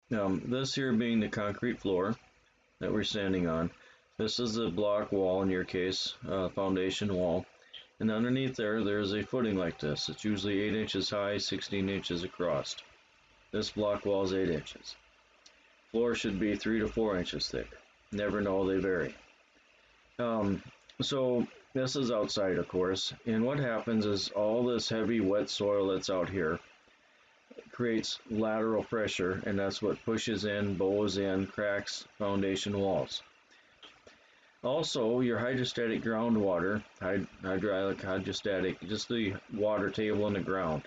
This here being the concrete floor that we're standing on. This is the block wall in your case, foundation wall. And underneath there's a footing like this. It's usually 8 inches high, 16 inches across. This block wall is 8 inches. Floor should be 3 to 4 inches thick. Never know, they vary. So this is outside, of course, and what happens is all this heavy wet soil that's out here creates lateral pressure, and that's what pushes in, bows in, cracks foundation walls. Also, your hydrostatic groundwater, hydraulic, hydrostatic, just the water table in the ground,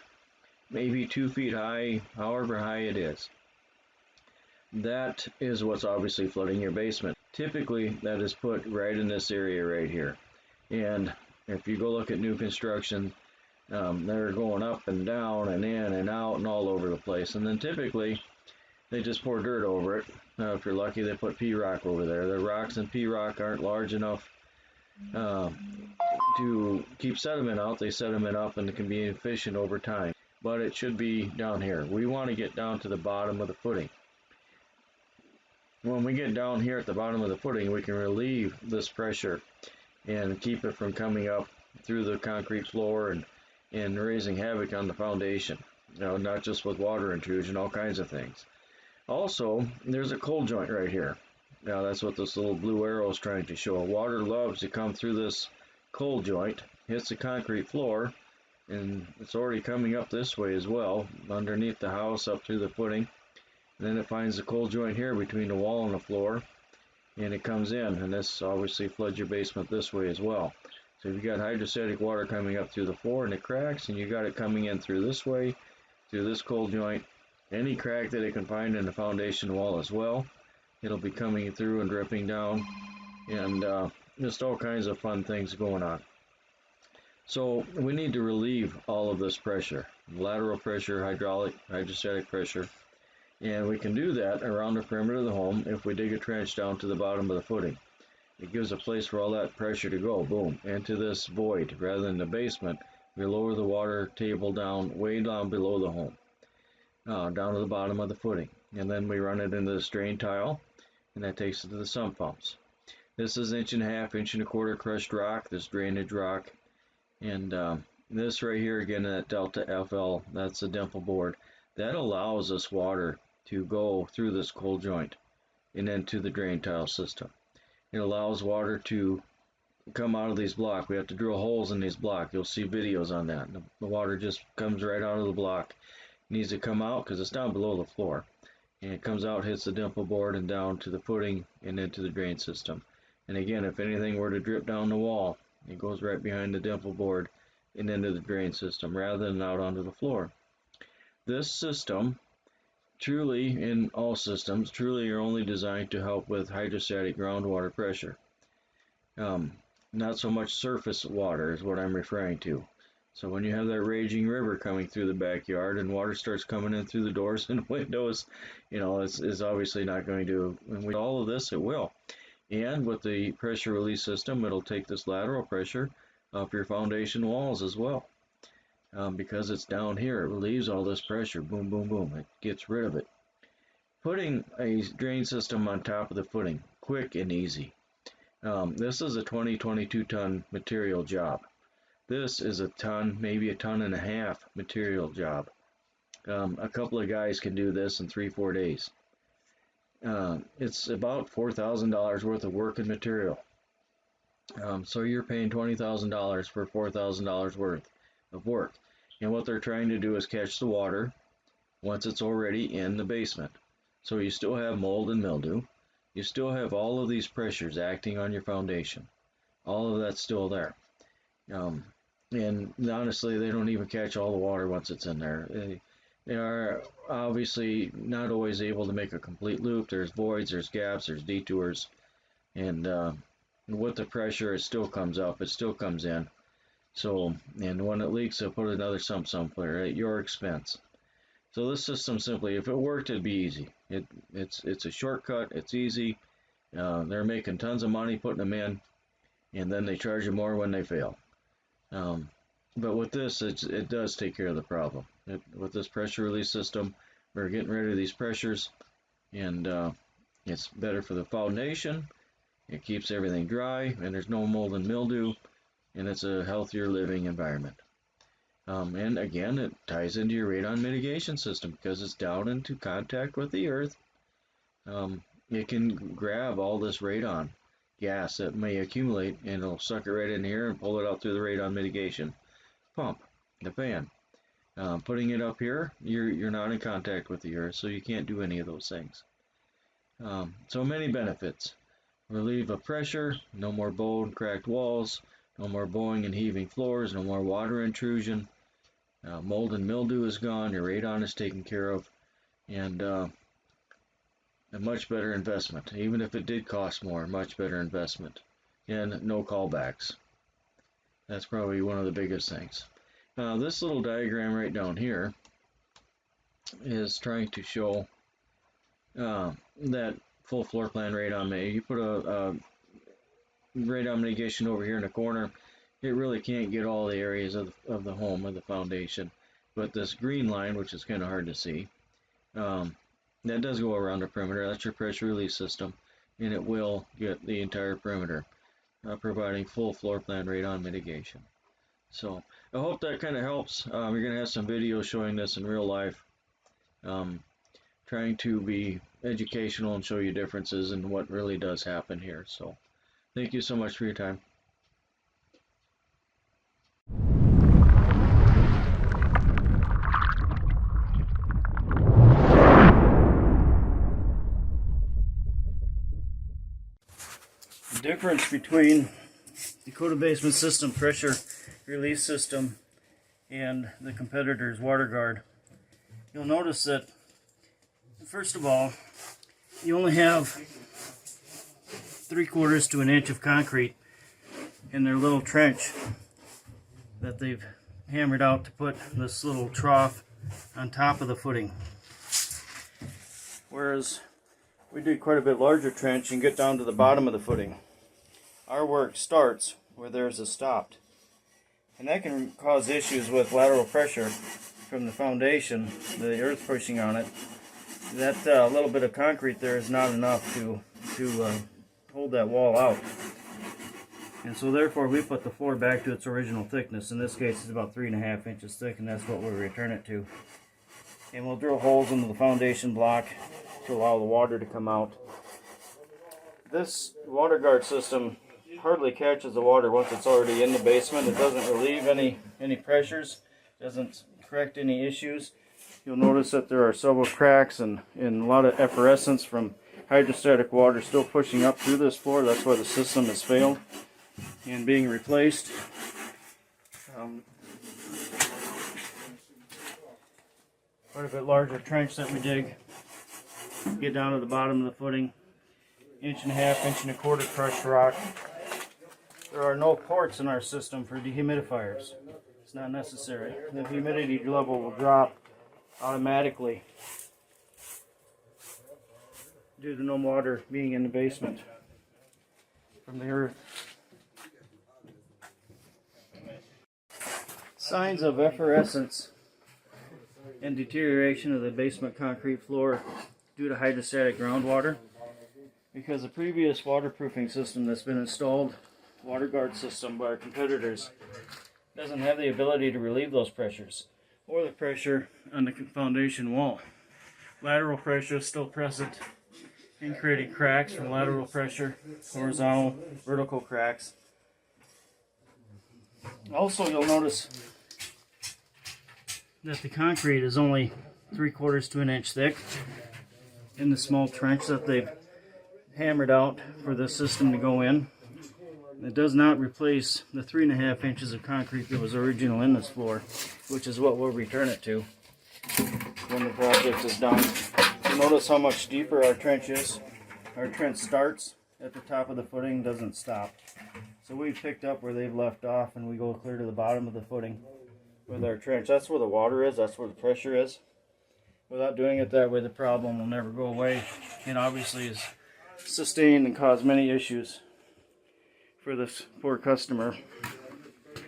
maybe 2 feet high, however high it is. That is what's obviously flooding your basement. Typically, that is put right in this area right here. And if you go look at new construction, they're going up and down and in and out and all over the place. And then typically, they just pour dirt over it. If you're lucky, they put P-rock over there. The rocks and P-rock aren't large enough to keep sediment out. They sediment up and it can be efficient over time. But it should be down here. We want to get down to the bottom of the footing. When we get down here at the bottom of the footing, we can relieve this pressure and keep it from coming up through the concrete floor and raising havoc on the foundation. Not just with water intrusion, all kinds of things. Also, there's a cold joint right here. Now that's what this little blue arrow is trying to show. Water loves to come through this cold joint, hits the concrete floor, and it's already coming up this way as well, underneath the house, up through the footing. And then it finds the cold joint here between the wall and the floor, and it comes in, and this obviously floods your basement this way as well. So if you got hydrostatic water coming up through the floor and it cracks, and you got it coming in through this way, through this cold joint, any crack that it can find in the foundation wall as well, it'll be coming through and dripping down, and just all kinds of fun things going on. So we need to relieve all of this pressure, lateral pressure, hydraulic, hydrostatic pressure. And we can do that around the perimeter of the home if we dig a trench down to the bottom of the footing. It gives a place for all that pressure to go, boom, into this void. Rather than the basement, we lower the water table down, way down below the home, down to the bottom of the footing. And then we run it into this drain tile, and that takes it to the sump pumps. This is 1.5 inch, 1.25 inch crushed rock, this drainage rock. And this right here, again, that Delta FL, that's a dimple board. That allows this water to go through this cold joint and into the drain tile system. It allows water to come out of these blocks. We have to drill holes in these blocks. You'll see videos on that. The water just comes right out of the block. It needs to come out because it's down below the floor. And it comes out, hits the dimple board, and down to the footing and into the drain system. And again, if anything were to drip down the wall, it goes right behind the dimple board and into the drain system rather than out onto the floor. This system, truly, in all systems, truly are only designed to help with hydrostatic groundwater pressure. Not so much surface water is what I'm referring to. So when you have that raging river coming through the backyard and water starts coming in through the doors and windows, it's obviously not going to, and with all of this, it will. And with the pressure release system, it'll take this lateral pressure up your foundation walls as well. Because it's down here, it relieves all this pressure, boom, boom, boom, it gets rid of it. Putting a drain system on top of the footing, quick and easy. This is a 22 ton material job. This is a ton, maybe a ton and a half material job. A couple of guys can do this in 3-4 days. It's about $4,000 worth of work and material. So you're paying $20,000 for $4,000 worth of work. And what they're trying to do is catch the water once it's already in the basement. So you still have mold and mildew. You still have all of these pressures acting on your foundation. All of that's still there. And honestly, they don't even catch all the water once it's in there. They are obviously not always able to make a complete loop. There's voids, there's gaps, there's detours. And with the pressure, it still comes up, it still comes in. So, and when it leaks, they'll put another sump somewhere at your expense. So this system simply, if it worked, it'd be easy. It's a shortcut, it's easy. They're making tons of money putting them in, and then they charge you more when they fail. But with this, it does take care of the problem. With this pressure release system, we're getting rid of these pressures, and it's better for the foundation. It keeps everything dry, and there's no mold and mildew, and it's a healthier living environment. And again, it ties into your radon mitigation system because it's down into contact with the earth. It can grab all this radon gas that may accumulate, and it'll suck it right in here and pull it out through the radon mitigation pump, the fan. Putting it up here, you're not in contact with the earth, so you can't do any of those things. So many benefits. Relieve of pressure, no more bowed, cracked walls, no more bowing and heaving floors, no more water intrusion. Mold and mildew is gone, your radon is taken care of, and a much better investment. Even if it did cost more, much better investment. And no callbacks. That's probably one of the biggest things. This little diagram right down here is trying to show that full floor plan radon mitigation. You put a radon mitigation over here in the corner, it really can't get all the areas of the home or the foundation. But this green line, which is kind of hard to see, that does go around the perimeter. That's your pressure release system, and it will get the entire perimeter, providing full floor plan radon mitigation. So I hope that kind of helps. You're going to have some videos showing this in real life, trying to be educational and show you differences and what really does happen here. So thank you so much for your time. The difference between Dakota basement system pressure release system and the competitor's water guard. You'll notice that, first of all, you only have 3/4 to an inch of concrete in their little trench that they've hammered out to put this little trough on top of the footing. Whereas we do quite a bit larger trench and get down to the bottom of the footing. Our work starts where theirs is stopped. And that can cause issues with lateral pressure from the foundation, the earth pushing on it. That little bit of concrete there is not enough to hold that wall out. And so therefore we put the floor back to its original thickness. In this case it's about 3.5 inches thick, and that's what we'll return it to. And we'll drill holes into the foundation block to allow the water to come out. This water guard system hardly catches the water once it's already in the basement. It doesn't relieve any pressures, doesn't correct any issues. You'll notice that there are several cracks and a lot of efflorescence from hydrostatic water still pushing up through this floor. That's why the system has failed and being replaced. Quite a bit larger trench that we dig. Get down to the bottom of the footing. 1.5 1.25 inch crushed rock. There are no ports in our system for dehumidifiers. It's not necessary. The humidity level will drop automatically due to no water being in the basement from the earth. Signs of efflorescence and deterioration of the basement concrete floor due to hydrostatic groundwater, because the previous waterproofing system that's been installed, water guard system by our competitors, doesn't have the ability to relieve those pressures or the pressure on the foundation wall. Lateral pressure is still present in creating cracks from lateral pressure, horizontal, vertical cracks. Also, you'll notice that the concrete is only 3/4 to an inch thick in the small trench that they've hammered out for the system to go in. It does not replace the 3.5 inches of concrete that was original in this floor, which is what we'll return it to when the project is done. You'll notice how much deeper our trench is. Our trench starts at the top of the footing, doesn't stop. So we've picked up where they've left off, and we go clear to the bottom of the footing with our trench. That's where the water is, that's where the pressure is. Without doing it that way, the problem will never go away, and obviously is sustained and cause many issues for this poor customer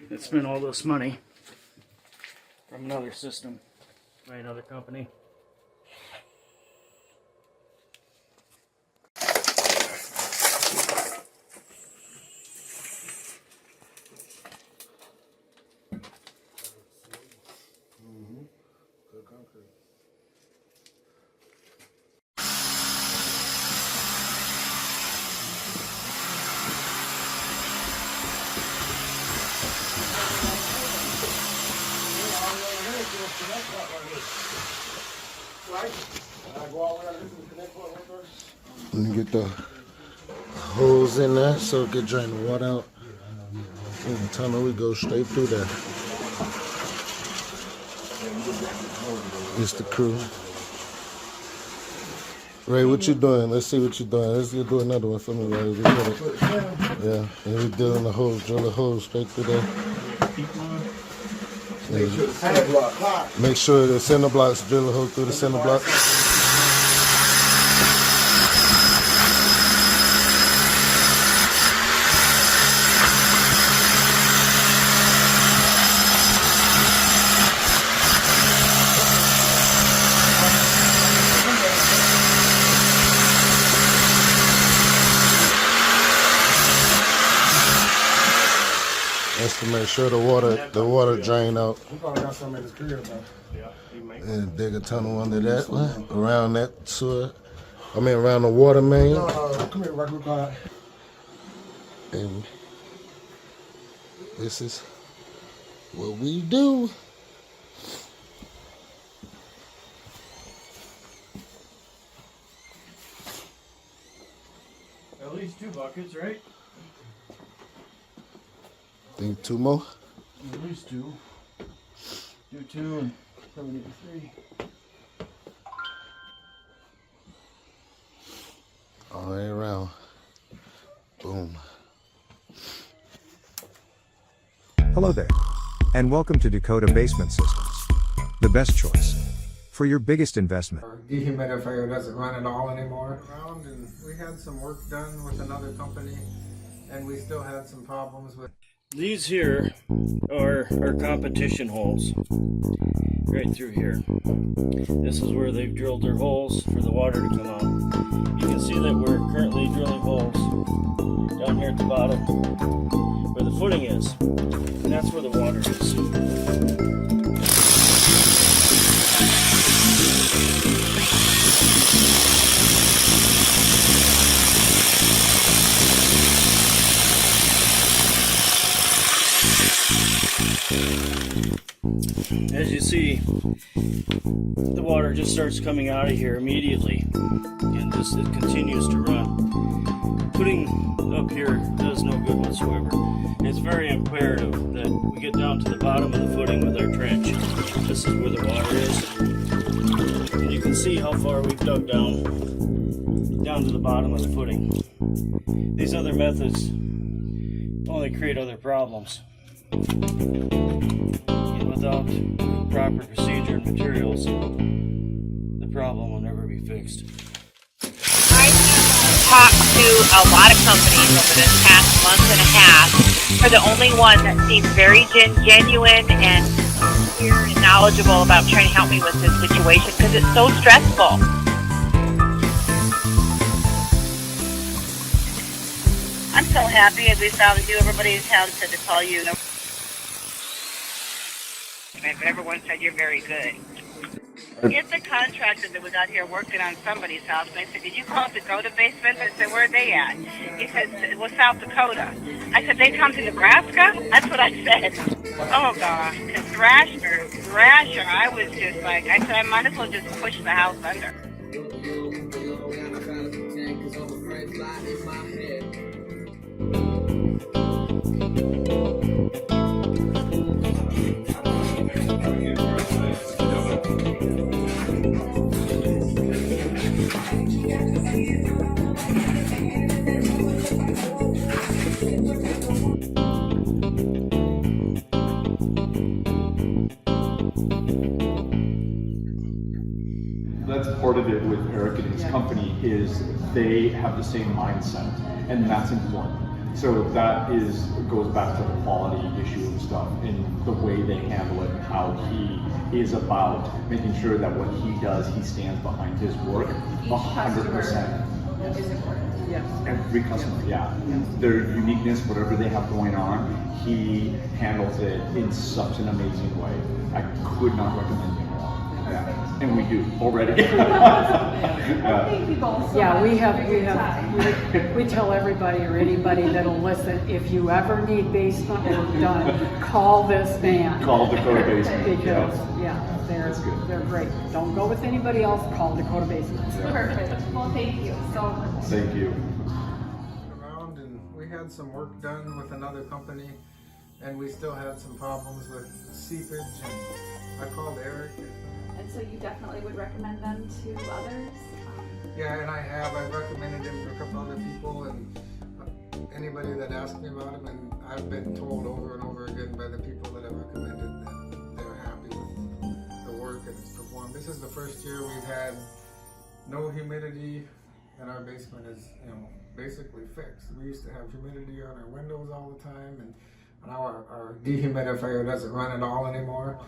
that spent all this money from another system by another company. Let me get the hose in there so it can drain the water out. In the tunnel, we go straight through there. It's the crew. Ray, what you doing? Let's see what you're doing. Let's do another one for me, Ray. We get it. Yeah, and we're drilling the hose, drill the hose straight through there. Make sure the center blocks, drill the hose through the center blocks. That's to make sure the water drain out. And dig a tunnel under that one, around that sewer. I mean around the water main. Come here, Rock. And this is what we do. At least 2 buckets, right? Think 2 more? At least 2. Do 2 and probably need 3. All the way around. Boom. Hello there, and welcome to Dakota Basement Systems, the best choice for your biggest investment. Our dehumidifier doesn't run at all anymore. And we had some work done with another company, and we still had some problems with. These here are our competition holes, right through here. This is where they've drilled their holes for the water to come out. You can see that we're currently drilling holes down here at the bottom where the footing is, and that's where the water is. As you see, the water just starts coming out of here immediately, and it continues to run. Putting up here does no good whatsoever. It's very imperative that we get down to the bottom of the footing with our trench. This is where the water is, and you can see how far we've dug down to the bottom of the footing. These other methods only create other problems. And without proper procedure and materials, the problem will never be fixed. I've talked to a lot of companies over this past month and a half. You're the only one that seems very genuine and clear and knowledgeable about trying to help me with this situation because it's so stressful. I'm so happy as we found you. Everybody in town said to call you. But everyone said you're very good. It's a contractor that was out here working on somebody's house. And I said, did you call Dakota Basement? I said, where are they at? He said, well, South Dakota. I said, they come to Nebraska? That's what I said. Oh, gosh. And Thrasher, I was just like, I said, I might as well just push the house under. That's part of it with Eric and his company is they have the same mindset, and that's important. So that goes back to the quality issue and stuff, and the way they handle it, and how he is about making sure that what he does, he stands behind his work 100%. Every customer, yeah. Their uniqueness, whatever they have going on, he handles it in such an amazing way. I could not recommend him more. Yeah. And we do already. Thank you both so Yeah, much we for your time. we tell everybody or anybody that'll listen, if you ever need basement work done, call this man. Call Dakota Basement. Because, yeah, That's good. they're great. Don't go with anybody else, call Dakota Basements. Perfect. Well, thank you so much. Thank you. Around, and we had some work done with another company, and we still had some problems with seepage, and I called Eric. And so you definitely would recommend them to others? Yeah, and I've recommended him to a couple other people, and anybody that asked me about him, and I've been told over and over again by the people that I've recommended that they're happy with the work and it's performed. This is the first year we've had no humidity, and our basement is, basically fixed. We used to have humidity on our windows all the time, and now our dehumidifier doesn't run at all anymore.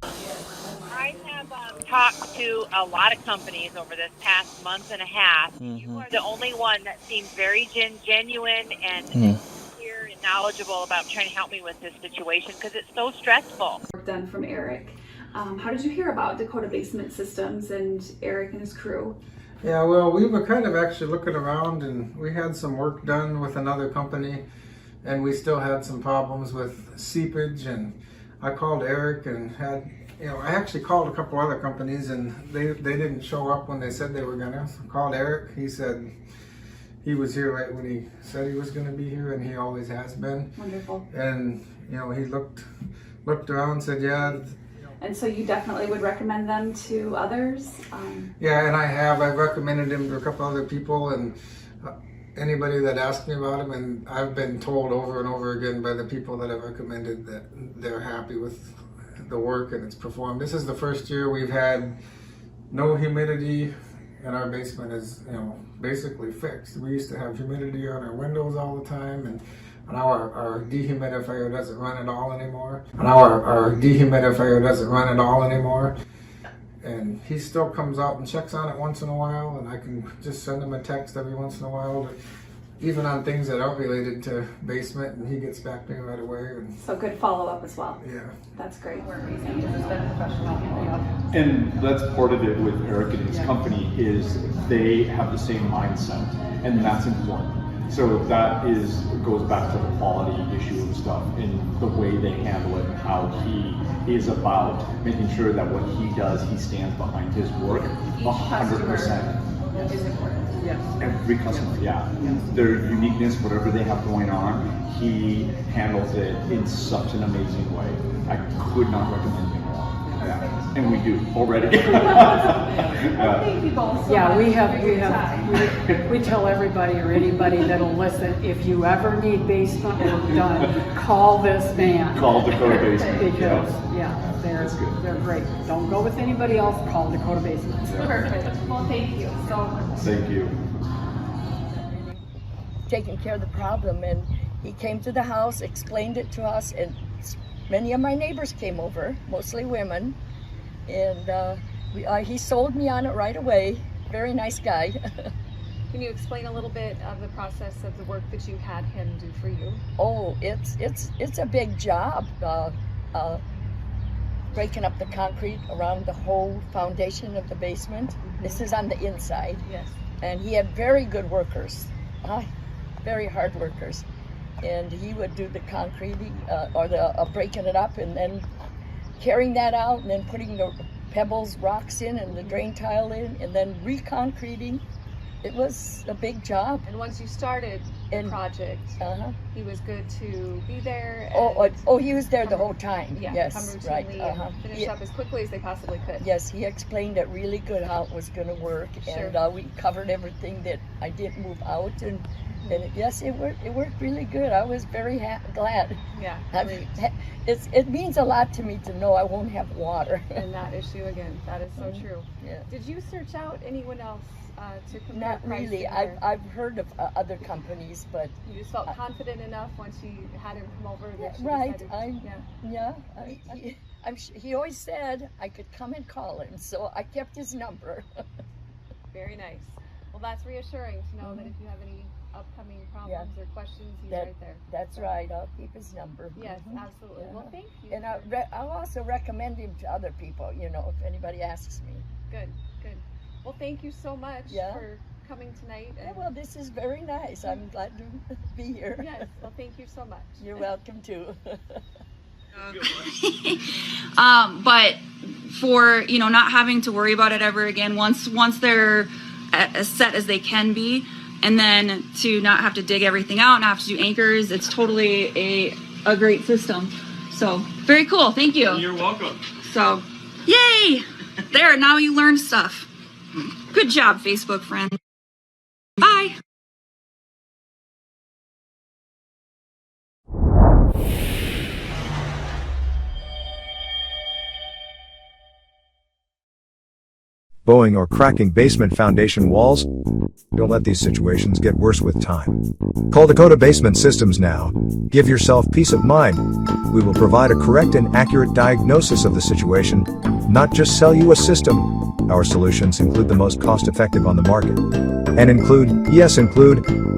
I have talked to a lot of companies over this past month and a half. You are the only one that seems very genuine and clear and knowledgeable about trying to help me with this situation because it's so stressful. Work done from Eric. How did you hear about Dakota Basement Systems and Eric and his crew? Yeah, well, we were kind of actually looking around, and we had some work done with another company, and we still had some problems with seepage, and I called Eric and I actually called a couple other companies, and they didn't show up when they said they were gonna. So I called Eric. He said he was here right when he said he was gonna be here, and he always has been. Wonderful. And he looked around and said, yeah. And so you definitely would recommend them to others? Yeah, and I've recommended him to a couple other people, and anybody that asked me about him, and I've been told over and over again by the people that I've recommended that they're happy with the work and it's performed. This is the first year we've had no humidity, and our basement is, basically fixed. We used to have humidity on our windows all the time, and now our dehumidifier doesn't run at all anymore. And he still comes out and checks on it once in a while, and I can just send him a text every once in a while, even on things that aren't related to basement, and he gets back to me right away. And So good follow-up as well. yeah. That's great. And that's part of it with Eric and his company is they have the same mindset, and that's important. So that goes back to the quality issue and stuff, and the way they handle it, and how he is about making sure that what he does, he stands behind his work 100%. Is important. Yes. Every customer, yeah. Their uniqueness, whatever they have going on, he handles it in such an amazing way. I could not recommend him more. Yeah. And we do already. Thank you both so Yeah, much. we tell everybody or anybody that'll listen, if you ever need basement work done, call this man. Call Dakota Basement. Because, That's good. they're great. Don't go with anybody else, call Dakota Basements. Perfect. Well, thank you so much. Thank you. Taking care of the problem, and he came to the house, explained it to us, and many of my neighbors came over, mostly women, and he sold me on it right away. Very nice guy. Can you explain a little bit of the process of the work that you had him do for you? Oh, it's a big job. Breaking up the concrete around the whole foundation of the basement. This is on the inside. Yes. And he had very good workers, very hard workers. And he would do the concreting, or the breaking it up, and then carrying that out, and then putting the pebbles, rocks in, and the drain tile in, and then reconcreting, it was a big job. And once you started the project, he was good to be there. And he was there the whole time. Yeah, yes, come routinely right. and finish up as quickly as they possibly could. Yes, he explained it really good how it was going to work, and we covered everything that I didn't move out, and yes, it worked really good. I was very glad. Yeah, it means a lot to me to know I won't have water. And that issue again, that is so true. Yeah. Did you search out anyone else to compare? Not really. I've heard of other companies, but you just felt confident enough once you had him come over. That right. Decided, He always said I could come and call him, so I kept his number. Very nice. Well, that's reassuring to know that if you have any upcoming problems or questions, he's right there. That's right. I'll keep his number. Yes, absolutely. Well, thank you. And I'll also recommend him to other people, if anybody asks me. Good. Well, thank you so much for coming tonight. Well, this is very nice. I'm glad to be here. Yes. Well, thank you so much. You're welcome too. But for not having to worry about it ever again once they're as set as they can be, and then to not have to dig everything out, not have to do anchors, it's totally a great system. So very cool. Thank you. You're welcome. So yay, there, now you learned stuff. Good job, Facebook friends. Bye. Bowing or cracking basement foundation walls? Don't let these situations get worse with time. Call Dakota Basement Systems now. Give yourself peace of mind. We will provide a correct and accurate diagnosis of the situation, not just sell you a system. Our solutions include the most cost-effective on the market. And include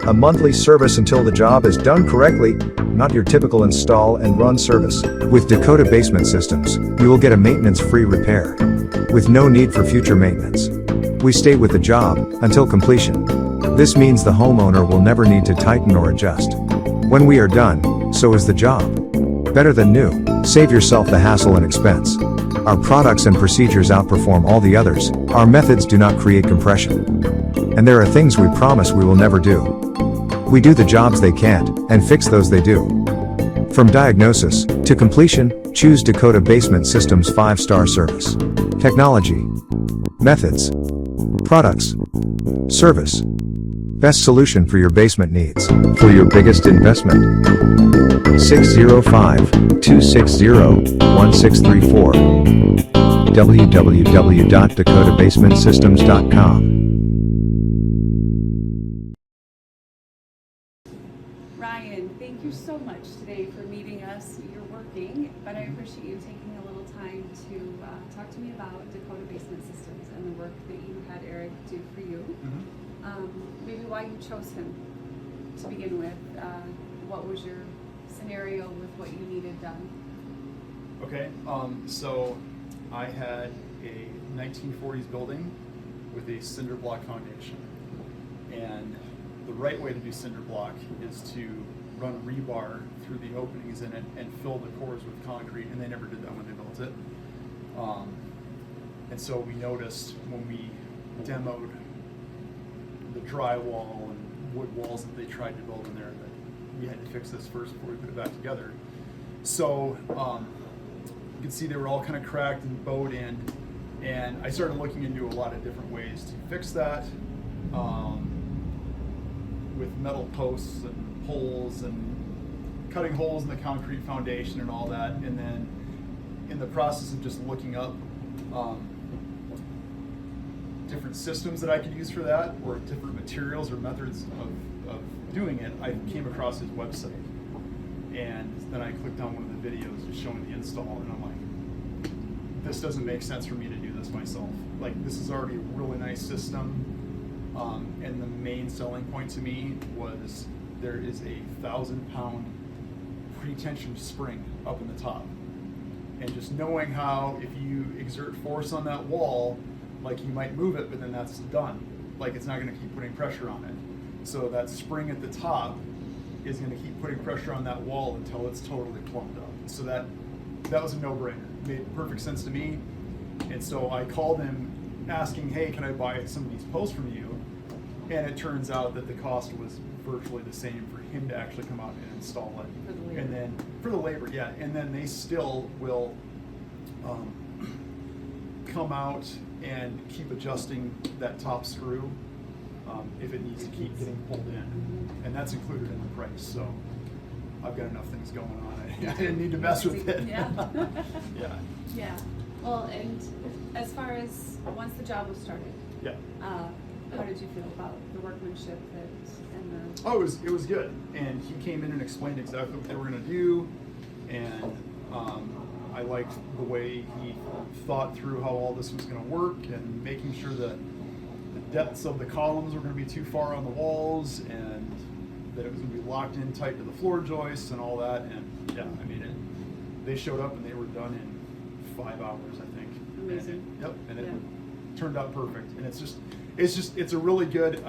a monthly service until the job is done correctly, not your typical install and run service. With Dakota Basement Systems, you will get a maintenance-free repair, with no need for future maintenance. We stay with the job until completion. This means the homeowner will never need to tighten or adjust. When we are done, so is the job. Better than new. Save yourself the hassle and expense. Our products and procedures outperform all the others. Our methods do not create compression. And there are things we promise we will never do. We do the jobs they can't, and fix those they do. From diagnosis to completion, choose Dakota Basement Systems 5-star service. Technology, methods, products, service. Best solution for your basement needs. For your biggest investment. 605-260-1634. www.dakotabasementsystems.com. Ryan, thank you so much today for meeting us. You're working, but I appreciate you taking a little time to talk to me about Dakota Basement Systems and the work that you had Eric do for you. Maybe why you chose him to begin with. What was your scenario with what you needed done? Okay, so I had a 1940s building with a cinder block foundation, and the right way to do cinder block is to run rebar through the openings in it and fill the cores with concrete, and they never did that when they built it. And so we noticed when we demoed the drywall and wood walls that they tried to build in there that we had to fix this first before we put it back together. So you can see they were all kind of cracked and bowed in, and I started looking into a lot of different ways to fix that, with metal posts and poles and cutting holes in the concrete foundation and all that. And then in the process of just looking up different systems that I could use for that, or different materials or methods of doing it, I came across his website. And then I clicked on one of the videos just showing the install, and I'm like, this doesn't make sense for me to do this myself. Like, this is already a really nice system. And the main selling point to me was there is a 1,000-pound pre-tension spring up in the top. And just knowing how if you exert force on that wall, like you might move it, but then that's done. Like, it's not gonna keep putting pressure on it. So that spring at the top is gonna keep putting pressure on that wall until it's totally plumbed up. So that was a no-brainer. It made perfect sense to me. And so I called him asking, hey, can I buy some of these posts from you? And it turns out that the cost was virtually the same for him to actually come out and install it. For the labor. And then, for the labor, yeah. And then they still will come out and keep adjusting that top screw if it needs to keep getting pulled in. And that's included in the price. So I've got enough things going on. I didn't need to mess with it. Yeah. Yeah. Yeah. Well, and as far as once the job was started, Yeah. how did you feel about the workmanship and the? Oh, it was good. And he came in and explained exactly what they were going to do. And I liked the way he thought through how all this was going to work and making sure that the depths of the columns were going to be too far on the walls and that it was going to be locked in tight to the floor joists and all that. And yeah, I mean, they showed up and they were done in 5 hours, I think. Amazing. And it turned out perfect. And it's a really good,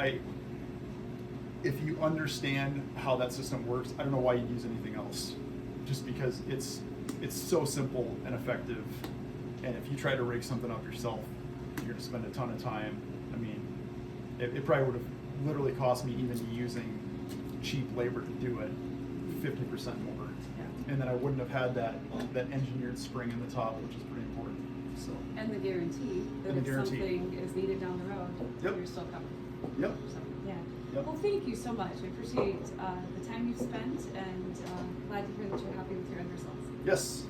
if you understand how that system works, I don't know why you'd use anything else. Just because it's so simple and effective. And if you try to rig something up yourself, you're going to spend a ton of time. I mean, it probably would have literally cost me, even using cheap labor to do it, 50% more. Yeah. And then I wouldn't have had that engineered spring in the top, which is pretty important. So. And the guarantee that if something is needed down the road, you're still covered. Yep. So, yeah. Yep. Well, thank you so much. I appreciate the time you've spent, and glad to hear that you're happy with your end results. Yes.